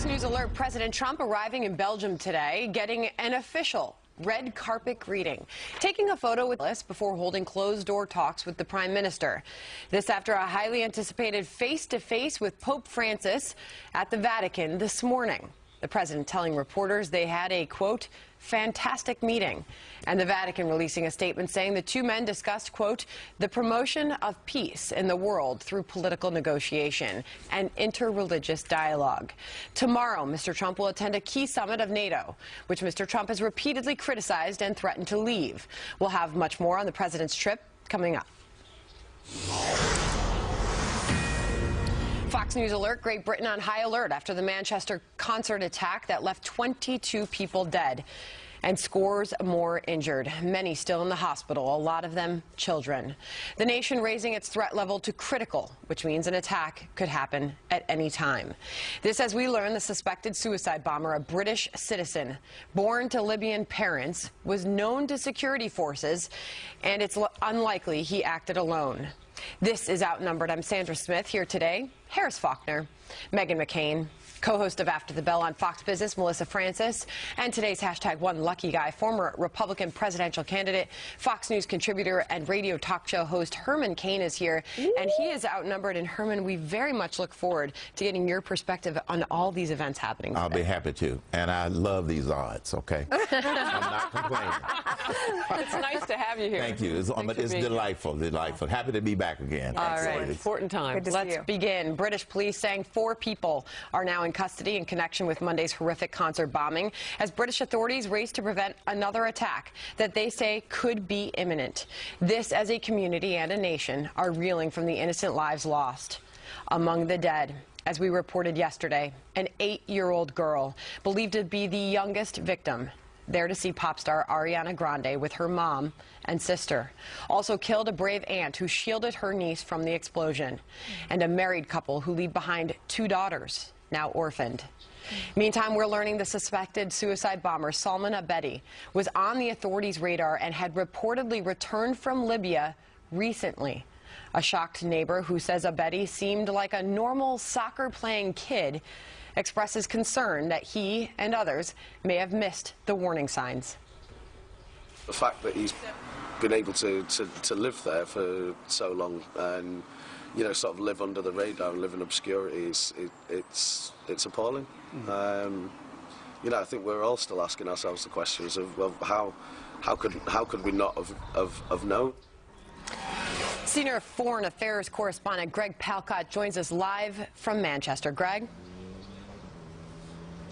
News alert: President Trump arriving in Belgium today, getting an official red carpet greeting, taking a photo with us before holding closed-door talks with the Prime Minister. This after a highly anticipated face-to-face with Pope Francis at the Vatican this morning. The president telling reporters they had a, quote, fantastic meeting, and the Vatican releasing a statement saying the two men discussed, quote, the promotion of peace in the world through political negotiation and interreligious dialogue. Tomorrow, Mr. Trump will attend a key summit of NATO, which Mr. Trump has repeatedly criticized and threatened to leave. We'll have much more on the president's trip coming up. Fox News alert: Great Britain on high alert after the Manchester concert attack that left 22 people dead and scores more injured, many still in the hospital, a lot of them children. The nation raising its threat level to critical, which means an attack could happen at any time. This as we learn the suspected suicide bomber, a British citizen born to Libyan parents, was known to security forces, and it's unlikely he acted alone. This is Outnumbered. I'm Sandra Smith. Here today, Harris Faulkner, Meghan McCain, co-host of After the Bell on Fox Business, Melissa Francis, and today's #OneLuckyGuy, former Republican presidential candidate, Fox News contributor, and radio talk show host Herman Cain is here, and he is outnumbered. And Herman, we very much look forward to getting your perspective on all these events happening today. I'll be happy to, and I love these odds, okay? I'm not complaining. It's nice to have you here. Thank you. It's delightful, delightful. Happy to be back again. All right, important time. Let's begin. British police saying 4 people are now in custody in connection with Monday's horrific concert bombing, as British authorities race to prevent another attack that they say could be imminent. This as a community and a nation are reeling from the innocent lives lost. Among the dead, as we reported yesterday, an 8-year-old girl believed to be the youngest victim, there to see pop star Ariana Grande with her mom and sister. Also killed a brave aunt who shielded her niece from the explosion, and a married couple who leave behind 2 daughters, now orphaned. Meantime, we're learning the suspected suicide bomber, Salman Abedi, was on the authorities' radar and had reportedly returned from Libya recently. A shocked neighbor who says Abedi seemed like a normal soccer-playing kid expresses concern that he and others may have missed the warning signs. The fact that he's been able to live there for so long and, you know, sort of live under the radar and live in obscurity, it's appalling. You know, I think we're all still asking ourselves the questions of, well, how could we not have known? Senior Foreign Affairs correspondent Greg Palcott joins us live from Manchester. Greg?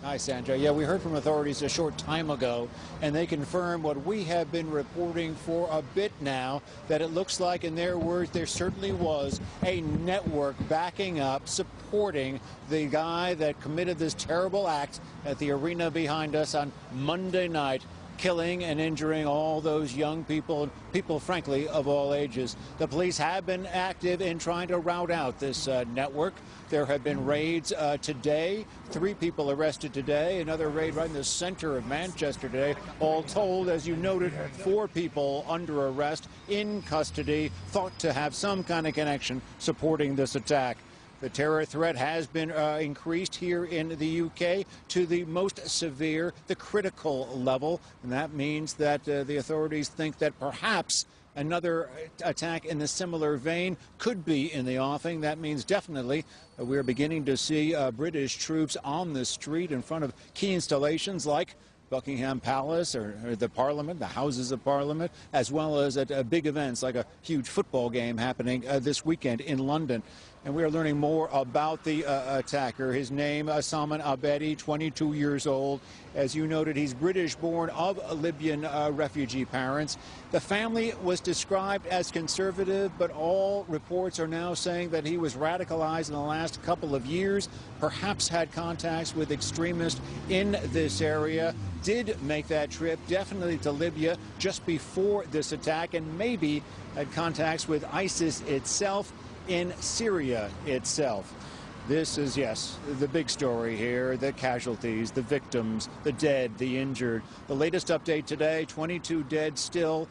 Hi, Sandra. Yeah, we heard from authorities a short time ago, and they confirmed what we have been reporting for a bit now, that it looks like, in their words, there certainly was a network backing up, supporting the guy that committed this terrible act at the arena behind us on Monday night, killing and injuring all those young people, people, frankly, of all ages. The police have been active in trying to rout out this network. There have been raids today. 3 people arrested today. Another raid right in the center of Manchester today. All told, as you noted, 4 people under arrest, in custody, thought to have some kind of connection supporting this attack. The terror threat has been increased here in the UK to the most severe, the critical level, and that means that the authorities think that perhaps another attack in the similar vein could be in the offing. That means definitely we're beginning to see British troops on the street in front of key installations like Buckingham Palace or the Parliament, the Houses of Parliament, as well as at big events like a huge football game happening this weekend in London. And we are learning more about the attacker. His name, Salman Abedi, 22 years old. As you noted, he's British-born, of Libyan refugee parents. The family was described as conservative, but all reports are now saying that he was radicalized in the last couple of years, perhaps had contacts with extremists in this area, did make that trip, definitely to Libya, just before this attack, and maybe had contacts with ISIS itself in Syria itself. This is, yes, the big story here, the casualties, the victims, the dead, the injured. The latest update today, 22 dead still.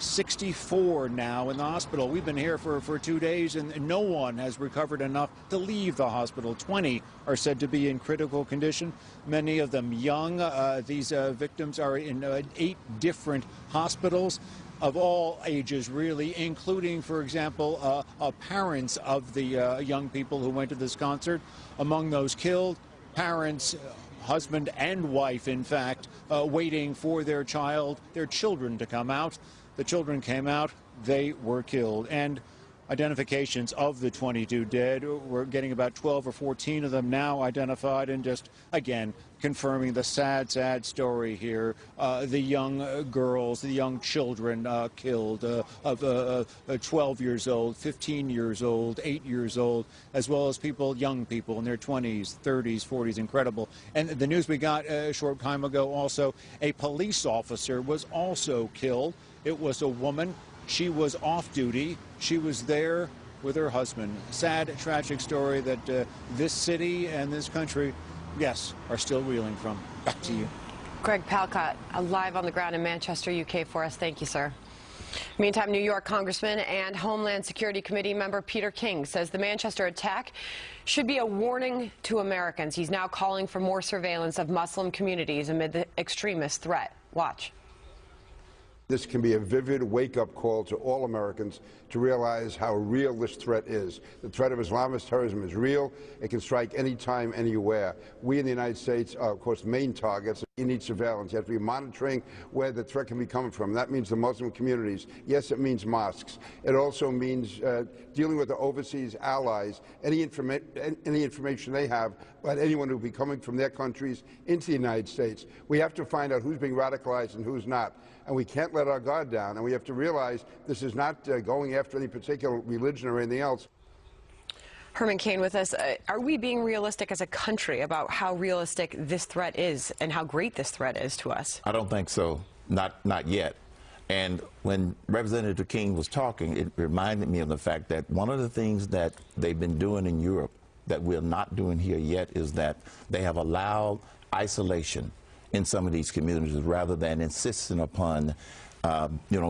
64 now in the hospital. We've been here for 2 days, and no one has recovered enough to leave the hospital. 20 are said to be in critical condition, many of them young. These victims are in 8 different hospitals of all ages, really, including, for example, parents of the young people who went to this concert. Among those killed, parents, husband and wife, in fact, waiting for their children to come out. The children came out, they were killed. And identifications of the 22 dead, we're getting about 12 or 14 of them now identified, and just, again, confirming the sad, sad story here. The young girls, the young children killed, of 12 years old, 15 years old, 8 years old, as well as young people in their 20s, 30s, 40s. Incredible. And the news we got a short time ago also, a police officer was also killed. It was a woman. She was off duty. She was there with her husband. Sad, tragic story that this city and this country, yes, are still reeling from. Back to you. Greg Palcott, live on the ground in Manchester, UK for us. Thank you, sir. Meantime, New York Congressman and Homeland Security Committee member Peter King says the Manchester attack should be a warning to Americans. He's now calling for more surveillance of Muslim communities amid the extremist threat. Watch. This can be a vivid wake-up call to all Americans to realize how real this threat is. The threat of Islamist terrorism is real. It can strike anytime, anywhere. We in the United States are, of course, main targets. You need surveillance. You have to be monitoring where the threat can be coming from. That means the Muslim communities. Yes, it means mosques. It also means dealing with the overseas allies, any information they have about anyone who will be coming from their countries into the United States. We have to find out who's being radicalized and who's not. And we can't let our guard down. And we have to realize this is not going after any particular religion or anything else. Herman Cain with us. Are we being realistic as a country about how realistic this threat is and how great this threat is to us? I don't think so. Not yet. And when Representative King was talking, it reminded me of the fact that one of the things that they've been doing in Europe that we're not doing here yet is that they have allowed isolation in some of these communities rather than insisting upon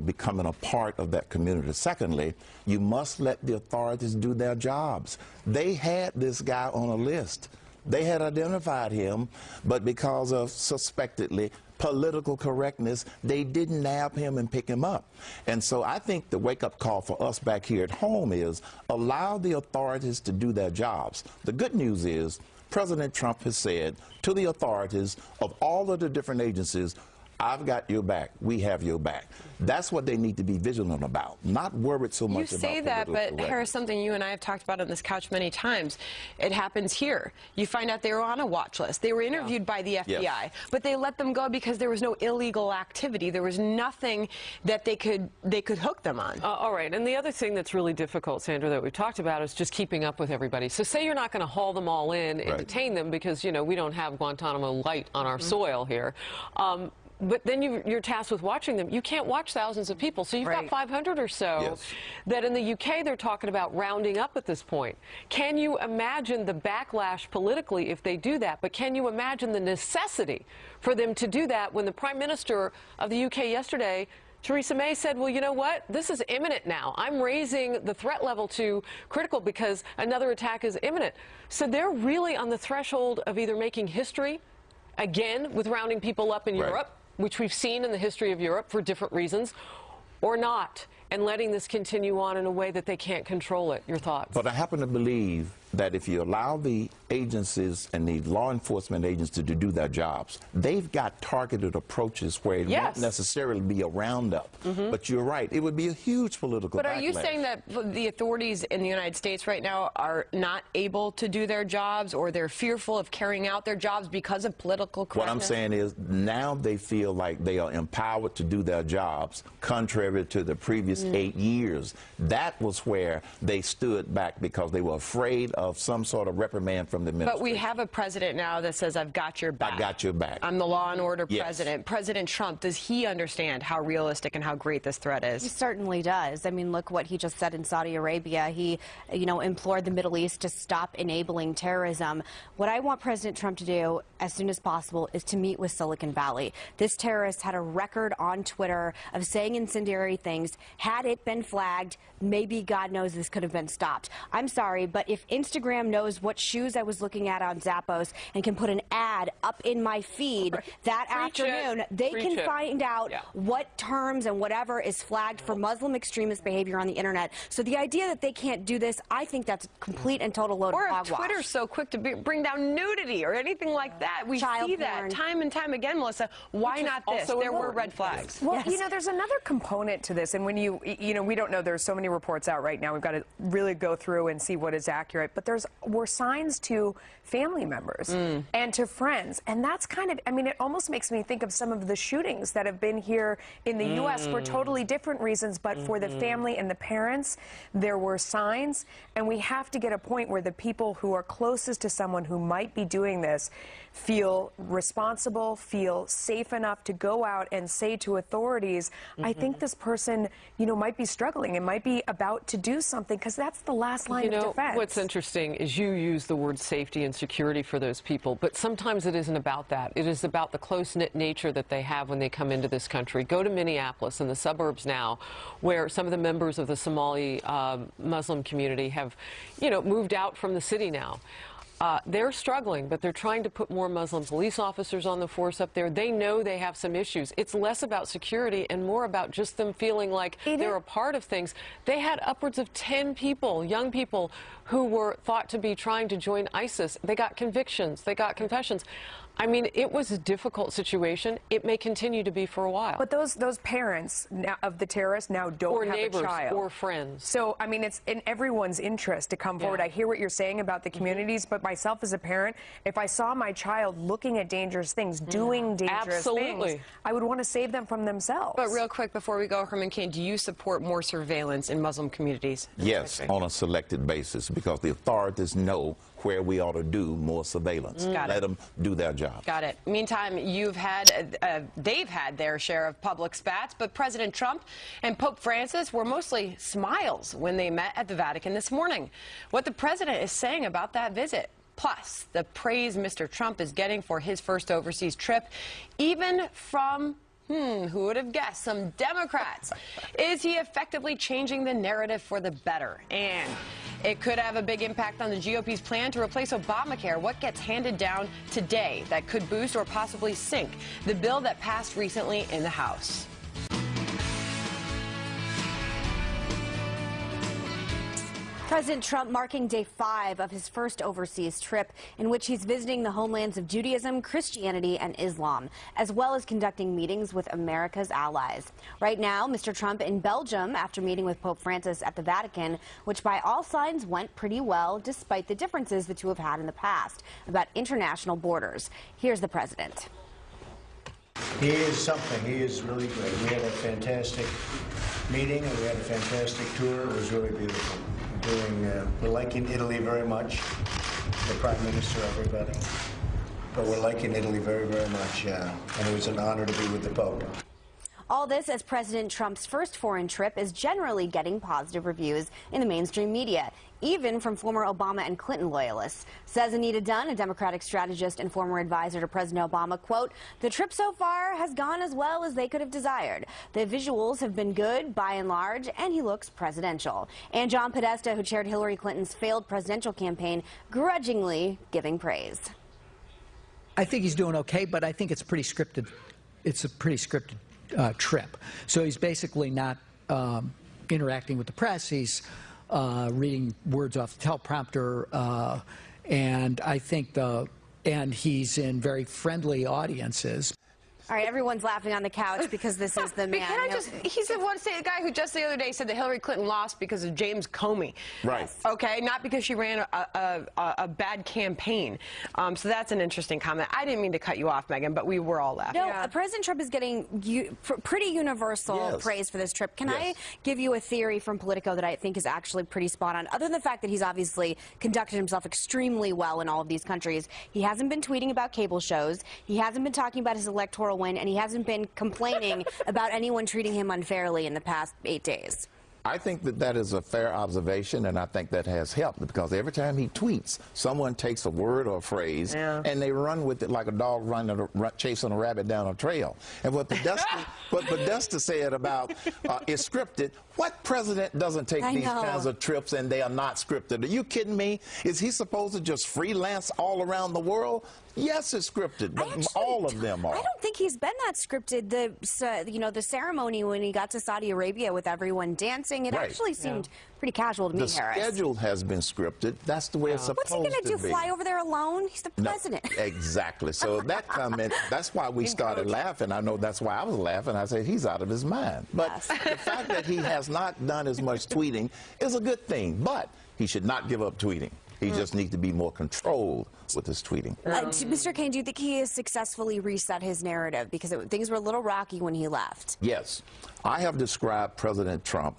becoming a part of that community. Secondly, you must let the authorities do their jobs. They had this guy on a list. They had identified him, but because of suspectedly political correctness, they didn't nab him and pick him up. And so I think the wake-up call for us back here at home is allow the authorities to do their jobs. The good news is President Trump has said to the authorities of all of the different agencies, I've got your back. We have your back. That's what they need to be vigilant about, not worried so much about. You say that, but Harris, something you and I have talked about on this couch many times. It happens here. You find out they were on a watch list. They were interviewed by the FBI, but they let them go because there was no illegal activity. There was nothing that they could hook them on. All right, and the other thing that's really difficult, Sandra, that we've talked about is just keeping up with everybody. So say you're not going to haul them all in and detain them because, you know, we don't have Guantanamo Light on our soil here. But then you're tasked with watching them. You can't watch thousands of people. So you've got 500 or so that in the UK they're talking about rounding up at this point. Can you imagine the backlash politically if they do that? But can you imagine the necessity for them to do that when the Prime Minister of the UK yesterday, Theresa May, said, well, you know what? This is imminent now. I'm raising the threat level to critical because another attack is imminent. So they're really on the threshold of either making history, again, with rounding people up in Europe, which we've seen in the history of Europe for different reasons, or not, and letting this continue on in a way that they can't control it. Your thoughts? But I happen to believe that if you allow the agencies and the law enforcement agents to do their jobs, they've got targeted approaches where it won't necessarily be a roundup. But you're right, it would be a huge political backlash. But are you saying that the authorities in the United States right now are not able to do their jobs, or they're fearful of carrying out their jobs because of political correctness? What I'm saying is now they feel like they are empowered to do their jobs, contrary to the previous 8 years. That was where they stood back because they were afraid of some sort of reprimand from from the administration. But we have a president now that says, I've got your back. I got your back. I'm the law and order Yes. president. President Trump, does he understand how realistic and how great this threat is? He certainly does. I mean, look what he just said in Saudi Arabia. He, implored the Middle East to stop enabling terrorism. What I want President Trump to do as soon as possible is to meet with Silicon Valley. This terrorist had a record on Twitter of saying incendiary things. Had it been flagged, maybe God knows this could have been stopped. I'm sorry, but if Instagram knows what shoes I was looking at on Zappos and can put an ad up in my feed that afternoon, they can find out what terms and whatever is flagged for Muslim extremist behavior on the internet. So the idea that they can't do this, I think that's complete and total load of hogwash. Or if Twitter's so quick to bring down nudity or anything like that. We see that time and time again, Melissa. Why not this? There were red flags. Well, there's another component to this, and when we don't know, there's so many reports out right now. We've got to really go through and see what is accurate. But were signs to family members and to friends, and that's kind of, it almost makes me think of some of the shootings that have been here in the U.S. for totally different reasons, but for the family and the parents, there were signs, and we have to get a point where the people who are closest to someone who might be doing this feel responsible, feel safe enough to go out and say to authorities, I think this person, might be struggling and might be about to do something, because that's the last line of defense. What's interesting is you use the word safety and security for those people, but sometimes it isn't about that. It is about the close-knit nature that they have when they come into this country. Go to Minneapolis and the suburbs now, where some of the members of the Somali Muslim community have, moved out from the city now. They're struggling, but they're trying to put more Muslim police officers on the force up there. They know they have some issues. It's less about security and more about just them feeling like they're a part of things. They had upwards of 10 people, young people, who were thought to be trying to join ISIS. They got convictions. They got confessions. It was a difficult situation. It may continue to be for a while. But those parents of the terrorists now don't have neighbors, a child. or friends. So, it's in everyone's interest to come forward. I hear what you're saying about the communities, but myself as a parent, if I saw my child looking at dangerous things, doing dangerous things, I would want to save them from themselves. But real quick, before we go, Herman Cain, do you support more surveillance in Muslim communities? Yes, on a selected basis, because the authorities know where we ought to do more surveillance. Let them do their job. Got it. Meantime, they've had their share of public spats, but President Trump and Pope Francis were mostly smiles when they met at the Vatican this morning. What the president is saying about that visit, plus the praise Mr. Trump is getting for his first overseas trip, even from who would have guessed? Some Democrats. Is he effectively changing the narrative for the better? And it could have a big impact on the GOP's plan to replace Obamacare. What gets handed down today that could boost or possibly sink the bill that passed recently in the House? President Trump marking day 5 of his first overseas trip, in which he's visiting the homelands of Judaism, Christianity, and Islam, as well as conducting meetings with America's allies. Right now, Mr. Trump in Belgium after meeting with Pope Francis at the Vatican, which by all signs went pretty well, despite the differences the two have had in the past about international borders. Here's the president. He is something. He is really great. We had a fantastic meeting and we had a fantastic tour. It was really beautiful. We're liking Italy very much, the Prime Minister, everybody. But we're liking Italy very, very much, and it was an honor to be with the Pope. All this as President Trump's first foreign trip is generally getting positive reviews in the mainstream media, even from former Obama and Clinton loyalists. Says Anita Dunn, a Democratic strategist and former advisor to President Obama, quote, "The trip so far has gone as well as they could have desired. The visuals have been good by and large, and he looks presidential." And John Podesta, who chaired Hillary Clinton's failed presidential campaign, grudgingly giving praise. I think he's doing okay, but I think it's pretty scripted. It's a pretty scripted trip. So he's basically not interacting with the press. He's reading words off the teleprompter, and I think and he's in very friendly audiences. All right, everyone's laughing on the couch because this is the man. Can I just, he's the guy who just the other day said that Hillary Clinton lost because of James Comey. Right. Okay, not because she ran a bad campaign. So that's an interesting comment. I didn't mean to cut you off, Megan, but we were all laughing. No, President Trump is getting pretty universal praise for this trip. Can I give you a theory from Politico that I think is actually pretty spot on? Other than the fact that he's obviously conducted himself extremely well in all of these countries, he hasn't been tweeting about cable shows, he hasn't been talking about his electoral win, and he hasn't been complaining about anyone treating him unfairly in the past 8 days. I think that that is a fair observation, and I think that has helped because every time he tweets, someone takes a word or a phrase and they run with it like a dog chasing a rabbit down a trail. And what Podesta said about is scripted. What president doesn't take these kinds of trips and they are not scripted? Are you kidding me? Is he supposed to just freelance all around the world? Yes, it's scripted, but all of them are. I don't think he's been that scripted. The ceremony when he got to Saudi Arabia with everyone dancing, it actually seemed pretty casual to me, Harris. The schedule has been scripted. That's the way it's supposed to be. What's he going to do, fly over there alone? He's the president. No, exactly. So that comment, that's why we started laughing. I know that's why I was laughing. I said, he's out of his mind. But the fact that he has not done as much tweeting is a good thing. But he should not give up tweeting. He just needs to be more controlled with his tweeting. Mr. Kane, do you think he has successfully reset his narrative? Because things were a little rocky when he left. Yes. I have described President Trump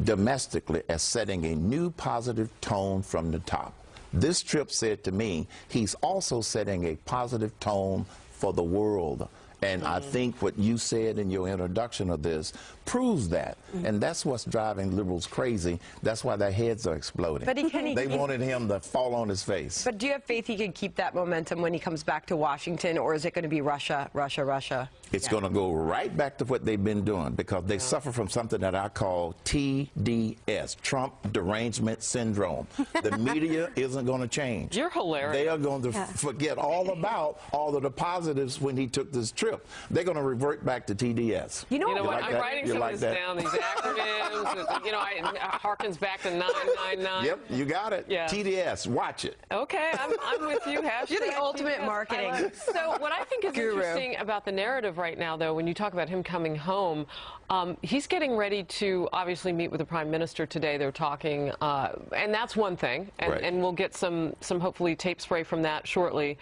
domestically as setting a new positive tone from the top. This trip said to me, he's also setting a positive tone for the world. And I think what you said in your introduction of this proves that. And that's what's driving liberals crazy. That's why their heads are exploding. But they wanted him to fall on his face. But do you have faith he could keep that momentum when he comes back to Washington, or is it going to be Russia, Russia, Russia? It's going to go right back to what they've been doing because they suffer from something that I call TDS, Trump Derangement Syndrome. The media isn't going to change. You're hilarious. They are going to forget all about all of the positives when he took this trip. They're going to revert back to TDS. You know what? Like I'm writing some of this down, these acronyms. It harkens back to 999. Yep, you got it. Yeah. TDS, watch it. Okay, I'm with you. You're the ultimate marketing. So what I think is interesting about the narrative right now, though, when you talk about him coming home, he's getting ready to obviously meet with the Prime Minister today. They're talking, and that's one thing, and we'll get some hopefully tape spray from that shortly.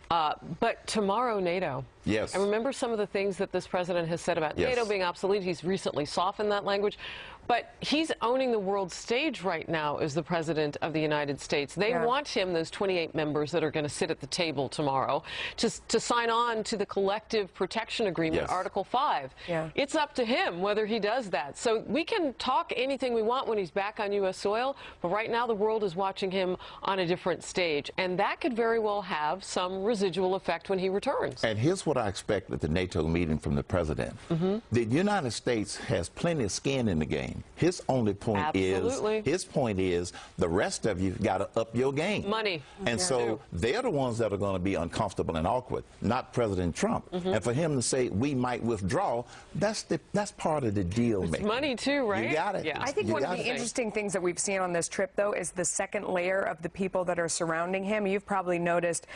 But tomorrow, NATO. Yes. And remember some of the things that this president has said about NATO being obsolete. He's recently softened that language. But he's owning the world stage right now as the president of the United States. They want him, those 28 members that are going to sit at the table tomorrow, to sign on to the Collective Protection Agreement, Article 5. It's up to him whether he does that. So we can talk anything we want when he's back on U.S. soil, but right now the world is watching him on a different stage. And that could very well have some residual effect when he returns. And here's what I expect at the NATO meeting from the president. The United States has plenty of skin in the game. His only point is the rest of you got to up your game. Money. And so they're the ones that are going to be uncomfortable and awkward, not President Trump. And for him to say we might withdraw, that's part of the deal making. Money too, right? You got it. Yeah. I think one of the interesting things that we've seen on this trip, though, is the second layer of the people that are surrounding him. You've probably noticed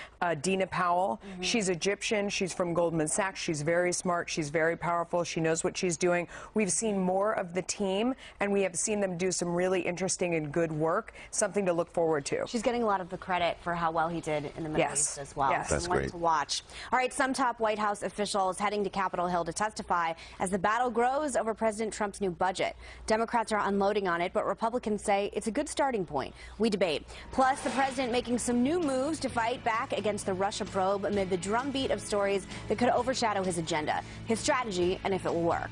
Dina Powell. She's Egyptian. She's from Goldman Sachs. She's very smart. She's very powerful. She knows what she's doing. We've seen more of the team, and we have seen them do some really interesting and good work, something to look forward to. She's getting a lot of the credit for how well he did in the Middle East as well. Yes. That's great. To watch. All right, some top White House officials heading to Capitol Hill to testify as the battle grows over President Trump's new budget. Democrats are unloading on it, but Republicans say it's a good starting point. We debate. Plus, the president making some new moves to fight back against the Russia probe amid the drumbeat of stories that could overshadow his agenda, his strategy, and if it will work.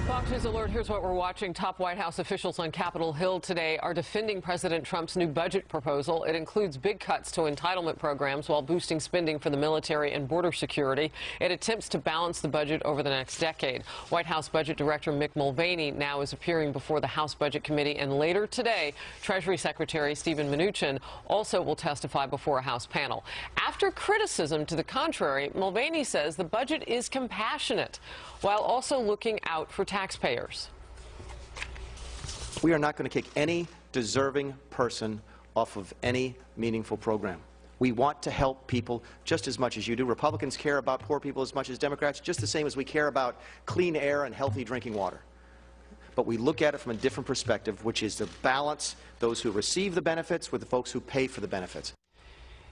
Fox News Alert, here's what we're watching. Top White House officials on Capitol Hill today are defending President Trump's new budget proposal. It includes big cuts to entitlement programs while boosting spending for the military and border security. It attempts to balance the budget over the next decade. White House Budget Director Mick Mulvaney now is appearing before the House Budget Committee, and later today, Treasury Secretary Steven Mnuchin also will testify before a House panel. After criticism to the contrary, Mulvaney says the budget is compassionate, while also looking out for taxpayers. We are not going to kick any deserving person off of any meaningful program. We want to help people just as much as you do. Republicans care about poor people as much as Democrats, just the same as we care about clean air and healthy drinking water. But we look at it from a different perspective, which is to balance those who receive the benefits with the folks who pay for the benefits.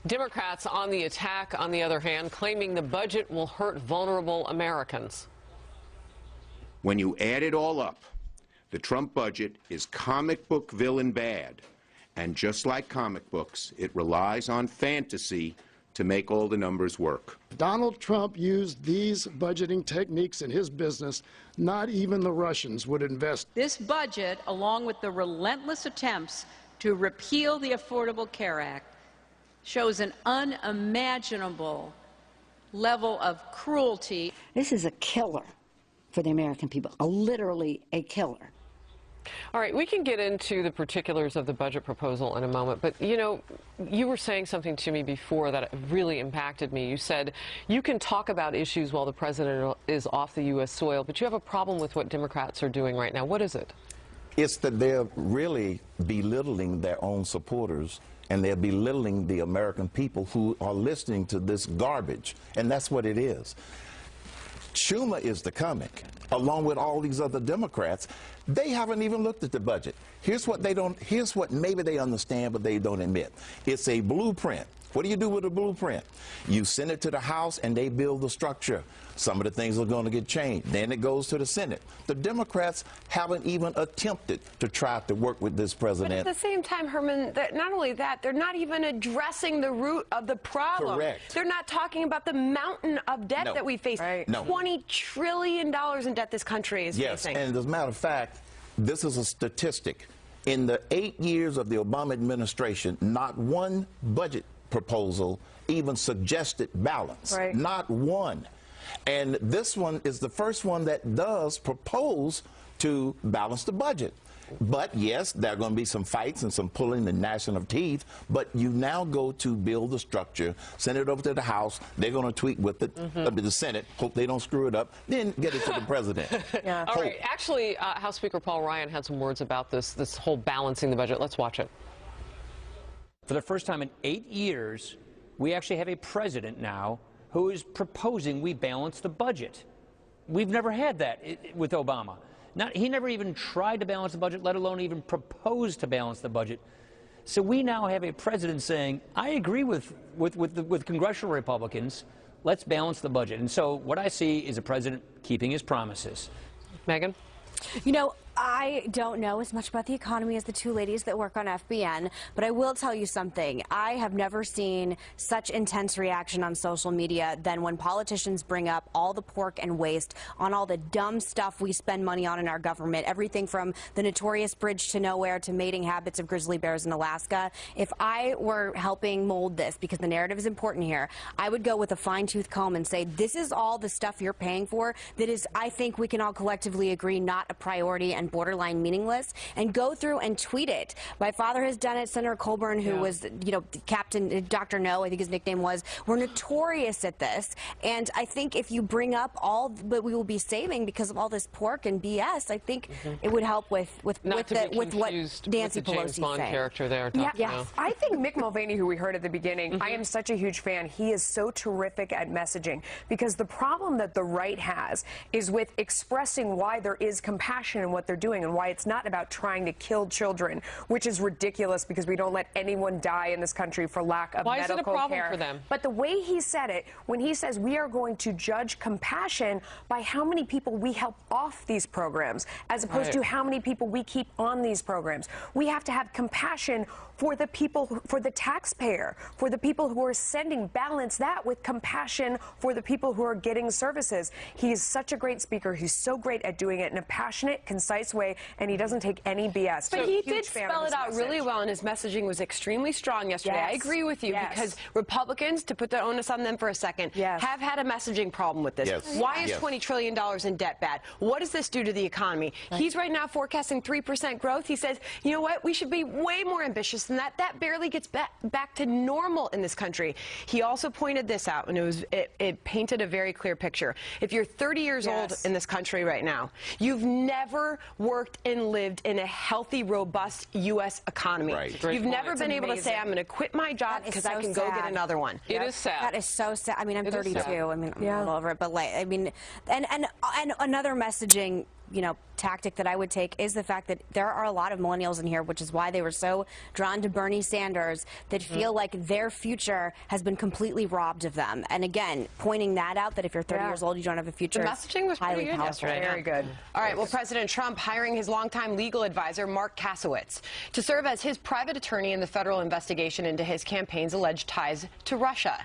Democrats on the attack, on the other hand, claiming the budget will hurt vulnerable Americans. When you add it all up, the Trump budget is comic book villain bad. And just like comic books, it relies on fantasy to make all the numbers work. Donald Trump used these budgeting techniques in his business. Not even the Russians would invest. This budget, along with the relentless attempts to repeal the Affordable Care Act, shows an unimaginable level of cruelty. This is a killer for the American people, literally a killer. All right, we can get into the particulars of the budget proposal in a moment, but you know, you were saying something to me before that really impacted me. You said you can talk about issues while the president is off the U.S. soil, but you have a problem with what Democrats are doing right now. What is it? It's that they're really belittling their own supporters, and they're belittling the American people who are listening to this garbage, and that's what it is. Schumer is the comic, along with all these other Democrats. They haven't even looked at the budget. Here's what maybe they understand, but they don't admit. It's a blueprint. What do you do with a blueprint? You send it to the House, and they build the structure. Some of the things are going to get changed. Then it goes to the Senate. The Democrats haven't even attempted to try to work with this president. But at the same time, Herman, not only that, they're not even addressing the root of the problem. Correct. They're not talking about the mountain of debt that we face. Right. No. $20 trillion in debt this country is facing. Yes, and as a matter of fact, this is a statistic. In the 8 years of the Obama administration, not one budget proposal even suggested balance. Right. Not one. And this one is the first one that does propose to balance the budget. But yes, there are going to be some fights and some pulling and gnashing of teeth, but you now go to build the structure, send it over to the House, they're going to tweak with it, the Senate, hope they don't screw it up, then get it to the president. Yeah. All right, actually, House Speaker Paul Ryan had some words about this whole balancing the budget. Let's watch it. For the first time in 8 years, we actually have a president now who is proposing we balance the budget. We've never had that with Obama. He never even tried to balance the budget, let alone even propose to balance the budget. So we now have a president saying, I agree with congressional Republicans, let's balance the budget. And so what I see is a president keeping his promises. Megan? You know, I don't know as much about the economy as the two ladies that work on FBN, but I will tell you something. I have never seen such intense reaction on social media than when politicians bring up all the pork and waste on all the dumb stuff we spend money on in our government, everything from the notorious bridge to nowhere to mating habits of grizzly bears in Alaska. If I were helping mold this, because the narrative is important here, I would go with a fine-tooth comb and say, this is all the stuff you're paying for that is, I think we can all collectively agree, not a priority and borderline meaningless, and go through and tweet it. My father has done it. Senator Colburn, who was, you know, Captain Dr. No, I think his nickname was, we're notorious at this. And I think if you bring up all that we will be saving because of all this pork and BS, I think it would help with what Nancy Pelosi Bond saying. Character there. Yeah, I think Mick Mulvaney, who we heard at the beginning, I am such a huge fan. He is so terrific at messaging, because the problem that the right has is with expressing why there is compassion in what they're doing and why it's not about trying to kill children, which is ridiculous because we don't let anyone die in this country for lack of medical care. Why is it a problem for them? But the way he said it, when he says we are going to judge compassion by how many people we help off these programs, as opposed to how many people we keep on these programs. We have to have compassion for the people, for the taxpayer, for the people who are sending, balance that with compassion for the people who are getting services. He is such a great speaker. He's so great at doing it in a passionate, concise way, and he doesn't take any BS. But he did spell it out really well, and his messaging was extremely strong yesterday. I agree with you, because Republicans, to put the onus on them for a second, have had a messaging problem with this. Why is $20 trillion in debt bad? What does this do to the economy? He's right now forecasting 3% growth. He says, you know what, we should be way more ambitious than that. That barely gets back to normal in this country. He also pointed this out, and it painted a very clear picture. If you're 30 years old in this country right now, you've never worked and lived in a healthy, robust U.S. economy. Right. You've never been able to say, I'm going to quit my job because I can go get another one. It is sad. That is so sad. I mean, I'm 32. I mean, I'm Yeah. a little over it, but like, I mean, and another messaging, you know, tactic that I would take is the fact that there are a lot of millennials in here, which is why they were so drawn to Bernie Sanders, that feel like their future has been completely robbed of them. And again, pointing that out, that if you're 30 years old, you don't have a future. The messaging was highly pretty good powerful. yesterday. Very good. All right, well, President Trump hiring his longtime legal advisor, Mark Kasowitz, to serve as his private attorney in the federal investigation into his campaign's alleged ties to Russia.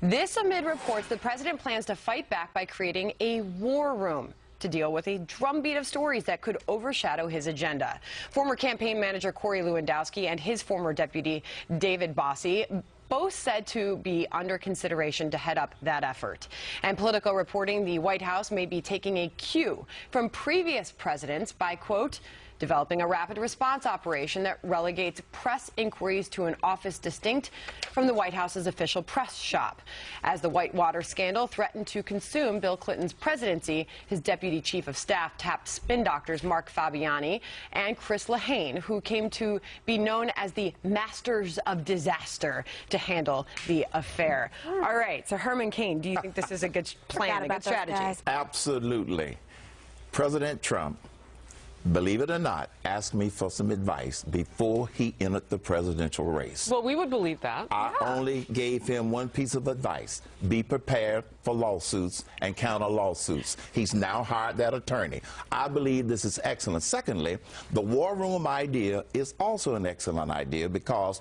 This amid reports the president plans to fight back by creating a war room to deal with a drumbeat of stories that could overshadow his agenda. Former campaign manager Corey Lewandowski and his former deputy David Bossie both said to be under consideration to head up that effort. And Politico reporting the White House may be taking a cue from previous presidents by, quote, developing a rapid response operation that relegates press inquiries to an office distinct from the White House's official press shop. As the Whitewater scandal threatened to consume Bill Clinton's presidency, his deputy chief of staff tapped spin doctors Mark Fabiani and Chris Lehane, who came to be known as the masters of disaster, to handle the affair. All right, so Herman Cain, do you think this is a good plan, a good strategy? Absolutely. President Trump, believe it or not, asked me for some advice before he entered the presidential race. Well, we would believe that. I only gave him one piece of advice: be prepared for lawsuits and counter lawsuits. He's now hired that attorney. I believe this is excellent. Secondly, the war room idea is also an excellent idea, because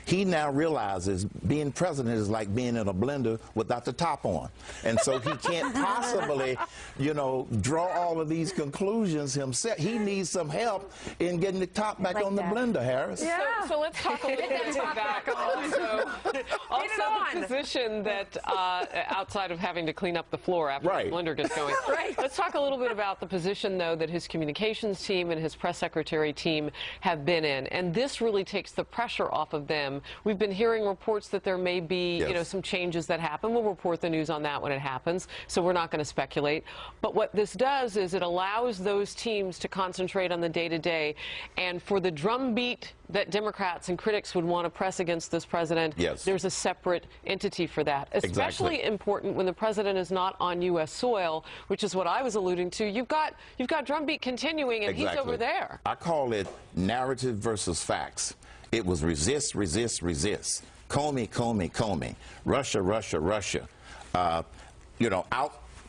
he now realizes being president is like being in a blender without the top on. And so he can't possibly, you know, draw all of these conclusions himself. He needs some help in getting the top back on the blender, Harris. Yeah. So let's talk a little bit back also the position that outside of having to clean up the floor after the blender gets going. Let's talk a little bit about the position, though, that his communications team and his press secretary team have been in. And this really takes the pressure off of them. We've been hearing reports that there may be, you know, some changes that happen. We'll report the news on that when it happens, so we're not going to speculate. But what this does is it allows those teams to concentrate on the day-to-day, and for the drumbeat that Democrats and critics would want to press against this president, there's a separate entity for that. Especially important when the president is not on U.S. soil, which is what I was alluding to. You've got drumbeat continuing, and he's over there. I call it narrative versus facts. It was resist, resist, resist. Comey, Comey, Comey. Russia, Russia, Russia. You know,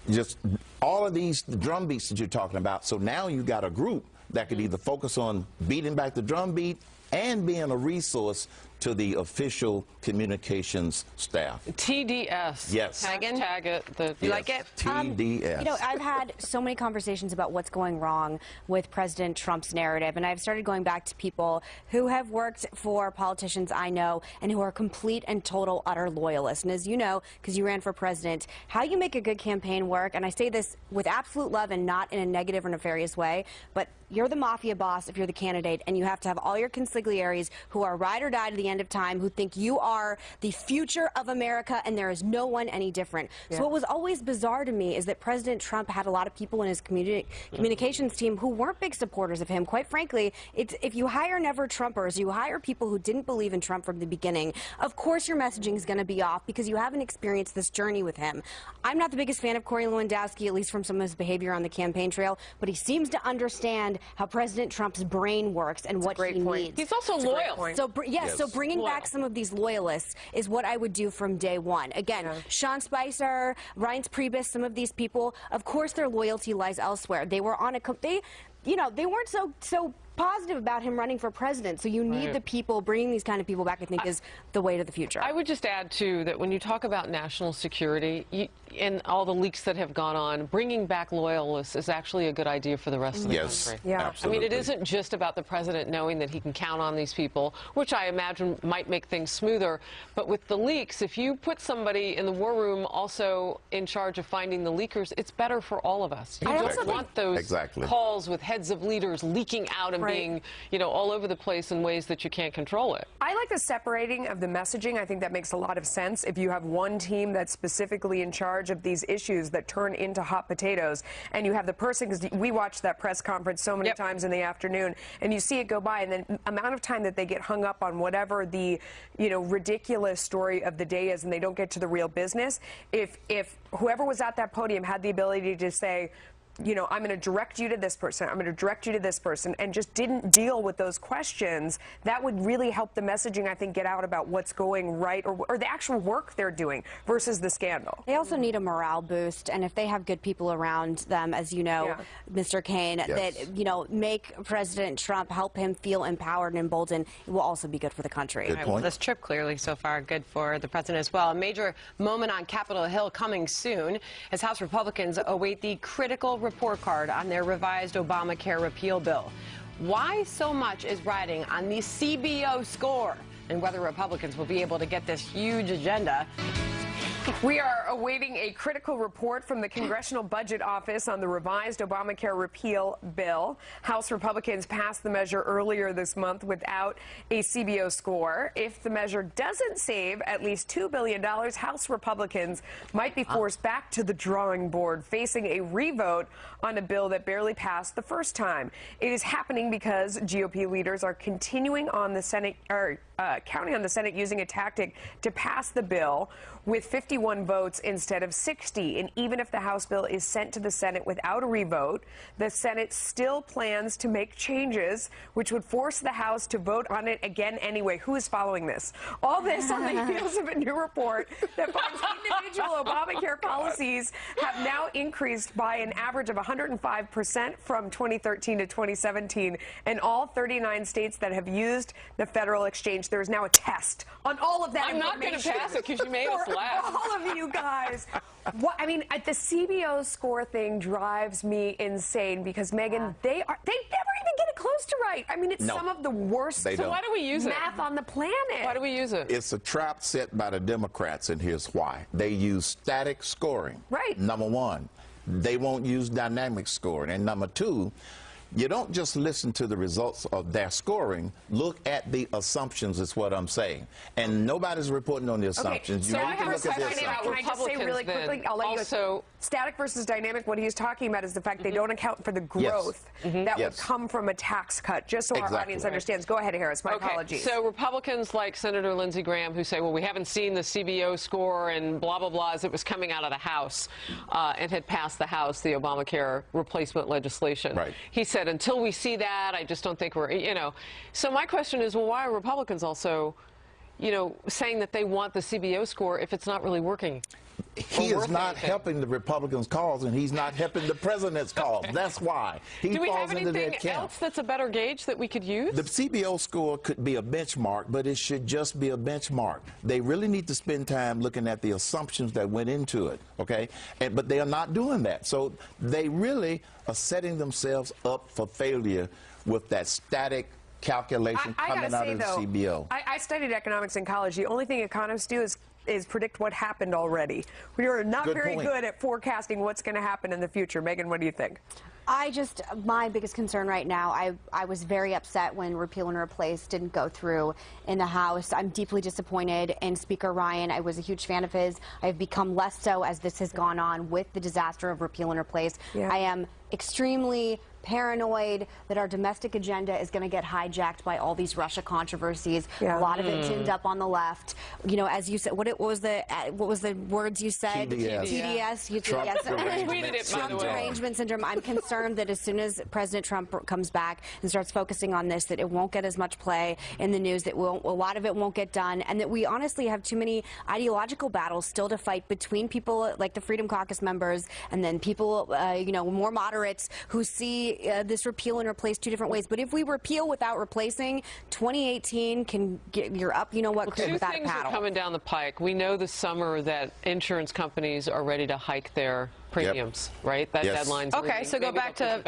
just all of these drumbeats that you're talking about. So now you got a group that could either focus on beating back the drumbeat and being a resource to the official communications staff. TDS. Yes. Tag it. You like it? TDS. You know, I've had so many conversations about what's going wrong with President Trump's narrative, and I've started going back to people who have worked for politicians I know and who are complete and total utter loyalists. And as you know, because you ran for president, how you make a good campaign work, and I say this with absolute love and not in a negative or nefarious way, but you're the mafia boss if you're the candidate, and you have to have all your consigliaries who are ride or die to the end of time, who think you are the future of America and there is no one any different. So what was always bizarre to me is that President Trump had a lot of people in his communications team who weren't big supporters of him. Quite frankly, if you hire never Trumpers, you hire people who didn't believe in Trump from the beginning, of course your messaging is going to be off because you haven't experienced this journey with him. I'm not the biggest fan of Corey Lewandowski, at least from some of his behavior on the campaign trail, but he seems to understand how President Trump's brain works and what he needs. He's also loyal. So, so bringing back some of these loyalists is what I would do from day one. Again, Sean Spicer, Reince Priebus, some of these people, of course their loyalty lies elsewhere. They were on they weren't so positive about him running for president. So you need the people, bringing these kind of people back, I think, is the way to the future. I would just add, too, that when you talk about national security and all the leaks that have gone on, bringing back loyalists is actually a good idea for the rest of the country. Absolutely. I mean, it isn't just about the president knowing that he can count on these people, which I imagine might make things smoother. But with the leaks, if you put somebody in the war room also in charge of finding the leakers, it's better for all of us. You don't want those calls with heads of leaders leaking out and being, you know, all over the place in ways that you can't control it. I like the separating of the messaging. I think that makes a lot of sense. If you have one team that's specifically in charge of these issues that turn into hot potatoes, and you have the person, because we watched that press conference so many times in the afternoon, and you see it go by, and then amount of time that they get hung up on whatever the, you know, ridiculous story of the day is, and they don't get to the real business. If whoever was at that podium had the ability to say, you know, I'm going to direct you to this person, I'm going to direct you to this person, and just didn't deal with those questions, that would really help the messaging, I think, get out about what's going right, or the actual work they're doing versus the scandal. They also need a morale boost, and if they have good people around them, as you know, Mr. Kane, that, you know, make President Trump, help him feel empowered and emboldened, it will also be good for the country. Good point. Well, this trip clearly so far good for the president as well. A major moment on Capitol Hill coming soon as House Republicans await the critical report card on their revised Obamacare repeal bill. Why so much is riding on the CBO score, and whether Republicans will be able to get this huge agenda. We are awaiting a critical report from the Congressional Budget Office on the revised Obamacare repeal bill. House Republicans passed the measure earlier this month without a CBO score. If the measure doesn't save at least $2 billion, House Republicans might be forced back to the drawing board, facing a revote on a bill that barely passed the first time. It is happening because GOP leaders are continuing on the Senate, counting on the Senate using a tactic to pass the bill with 51 votes instead of 60. And even if the House bill is sent to the Senate without a revote, the Senate still plans to make changes which would force the House to vote on it again anyway. Who is following this? All this on the heels of a new report that finds individual Obamacare policies have now increased by an average of 105% from 2013 to 2017. In all 39 states that have used the federal exchange, there is now a test on all of that I'm not going to pass it because you made us laugh. All of you guys. What, I mean, the CBO score thing drives me insane because, Megan, they never even get it close to right. I mean, it's some of the worst why do we use math on the planet. Why do we use it? It's a trap set by the Democrats, and here's why. They use static scoring. Right. Number one, they won't use dynamic scoring. And number two, you don't just listen to the results of their scoring. Look at the assumptions is what I'm saying. And nobody's reporting on the assumptions. So you I need to look at the Can I just say really quickly? I'll let you go. Static versus dynamic, what he's talking about is the fact they don't account for the growth that would come from a tax cut, just so our audience understands. Go ahead, Harris. My apologies. So Republicans like Senator Lindsey Graham, who say, well, we haven't seen the CBO score and blah, blah, blah, as it was coming out of the House and had passed the House, the Obamacare replacement legislation. Right. He said, until we see that, I just don't think we're, you know. So my question is, well, why are Republicans also, you know, saying that they want the CBO score if it's not really working? He is not helping the Republicans' cause, and he's not helping the president's cause. That's why. Do we have anything else that's a better gauge that we could use? The CBO score could be a benchmark, but it should just be a benchmark. They really need to spend time looking at the assumptions that went into it, okay? But they are not doing that. So they really are setting themselves up for failure with that static calculation coming out of the CBO. I studied economics in college. The only thing economists do is predict what happened already. We are not very good at forecasting what's going to happen in the future. Megan, what do you think? My biggest concern right now, I was very upset when repeal and replace didn't go through in the House. I'm deeply disappointed in Speaker Ryan. I was a huge fan of his. I've become less so as this has gone on with the disaster of repeal and replace. I am extremely paranoid that our domestic agenda is going to get hijacked by all these Russia controversies. A lot of it ginned up on the left. You know, as you said, what was the words you said? TDS. Trump derangement syndrome. I'm concerned that as soon as President Trump comes back and starts focusing on this, that it won't get as much play in the news, that a lot of it won't get done, and that we honestly have too many ideological battles still to fight between people like the Freedom Caucus members and then people, you know, more moderates who see this repeal and replace two different ways. But if we repeal without replacing, 2018 can get you're up, you know what, Two without a things paddle. are coming down the pike. We know this summer that insurance companies are ready to hike their premiums, right? That deadline's okay, so go back to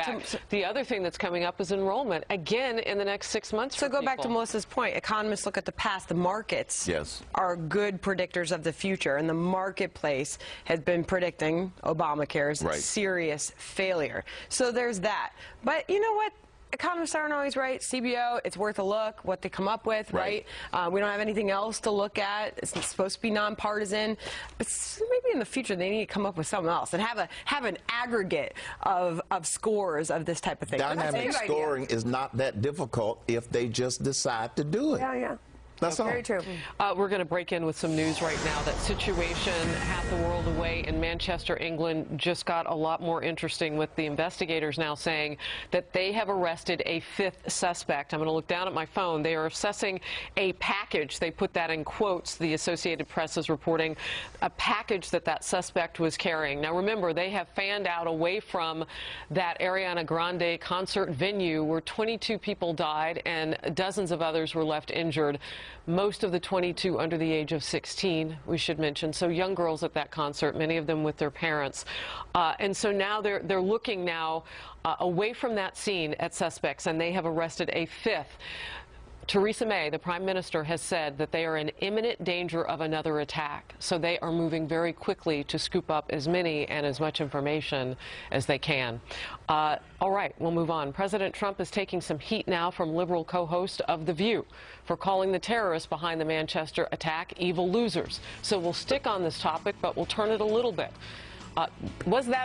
the other thing that's coming up is enrollment, again, in the next 6 months. So go back to Melissa's point. Economists look at the past. The markets are good predictors of the future, and the marketplace has been predicting Obamacare's serious failure. So there's that. But you know what? economists aren't always right. CBO, it's worth a look, what they come up with, right? We don't have anything else to look at. It's supposed to be nonpartisan. But maybe in the future they need to come up with something else and have an aggregate of scores of this type of thing. Dynamic scoring is not that difficult if they just decide to do it. Yeah. That's all. Very true. We're going to break in with some news right now. That situation half the world away in Manchester, England, just got a lot more interesting with the investigators now saying that they have arrested a 5th suspect. I'm going to look down at my phone. They are assessing a package. They put that in quotes. The Associated Press is reporting a package that suspect was carrying. Now, remember, they have fanned out away from that Ariana Grande concert venue where 22 people died and dozens of others were left injured. Most of the 22 under the age of 16, we should mention. So young girls at that concert, many of them with their parents. And so now they're looking now away from that scene at suspects, and they have arrested a 5th. Theresa May, the Prime Minister, has said that they are in imminent danger of another attack. So they are moving very quickly to scoop up as many and as much information as they can. All right, we'll move on. President Trump is taking some heat now from liberal co-host of The View for calling the terrorists behind the Manchester attack evil losers. So we'll stick on this topic, but we'll turn it a little bit. Was that